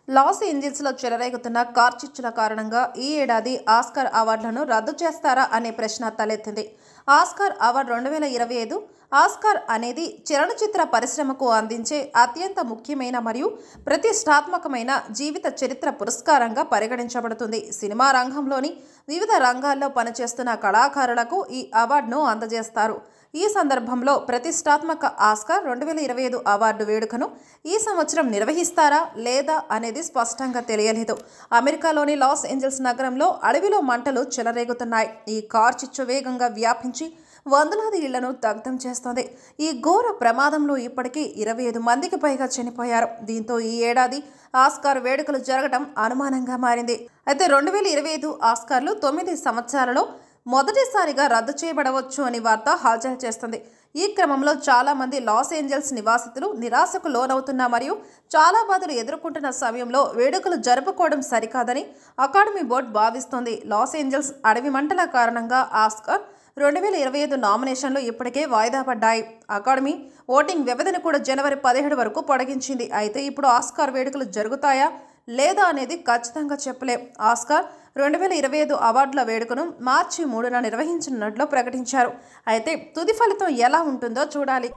Loss ఏంజల్స్లో చెలరేగుతున్న కార్చిచ్చుల కారణంగా ఈ ఏడాది ఆస్కార్ అవార్డులను రద్దు చేస్తారా అనే ప్రశ్న తలెత్తింది. ఆస్కార్ అవార్డు 2025 ఆస్కార్ అనేది చలనచిత్ర పరిశ్రమకు అందించే అత్యంత ముఖ్యమైన మరియు ప్రతిష్టాత్మకమైన జీవిత చరిత్ర పురస్కారంగా పరిగణించబడుతుంది. సినిమా రంగంలోని వివిధ రంగాల్లో పనిచేస్తున్న కళాకారులకు ఈ అవార్డును అందజేస్తారు. ఈ సందర్భంలో ప్రతిష్టాత్మక ఆస్కార్ 2025 అవార్డు వేడుకను ఈ సంవత్సరం నిర్వహిస్తారా లేదా అనేది స్పష్టంగా తెలియలేదు. అమెరికాలోని లాస్ ఏంజల్స్ నగరంలో అడవిలో మంటలు చెలరేగుతున్నాయి. ఈ కార్చిచ్చు వేగంగా వ్యాపించి వందలాది ఇళ్లను దగ్ధం చేస్తోంది. ఈ ఘోర ప్రమాదంలో ఇప్పటికీ 25 మందికి పైగా చనిపోయారు. దీంతో ఈ ఏడాది ఆస్కార్ వేడుకలు జరగడం అనుమానంగా మారింది. అయితే 2025 ఆస్కార్లు 9 సంవత్సరాలలో మొదటిసారిగా రద్దు చేయబడవచ్చు అని వార్త హల్చల్ చేస్తుంది. ఈ క్రమంలో చాలా మంది లాస్ ఏంజల్స్ నివాసితులు నిరాశకు లోనవుతున్న మరియు చాలా బాధలు ఎదుర్కొంటున్న సమయంలో వేడుకలు జరుపుకోవడం సరికాదని అకాడమీ బోర్డు భావిస్తోంది. లాస్ ఏంజల్స్ అడవి మంటల కారణంగా ఆస్కార్ 2025 నామినేషన్లు ఇప్పటికే వాయిదా పడ్డాయి. అకాడమీ ఓటింగ్ వ్యవధిని కూడా జనవరి 17 వరకు పొడిగించింది. అయితే ఇప్పుడు ఆస్కార్ వేడుకలు జరుగుతాయా లేదా అనేది ఖచ్చితంగా చెప్పలేం. ఆస్కార్ 2025 అవార్డుల వేడుకను మార్చి 3న నిర్వహించనున్నట్లు ప్రకటించారు. అయితే తుది ఫలితం ఎలా ఉంటుందో చూడాలి.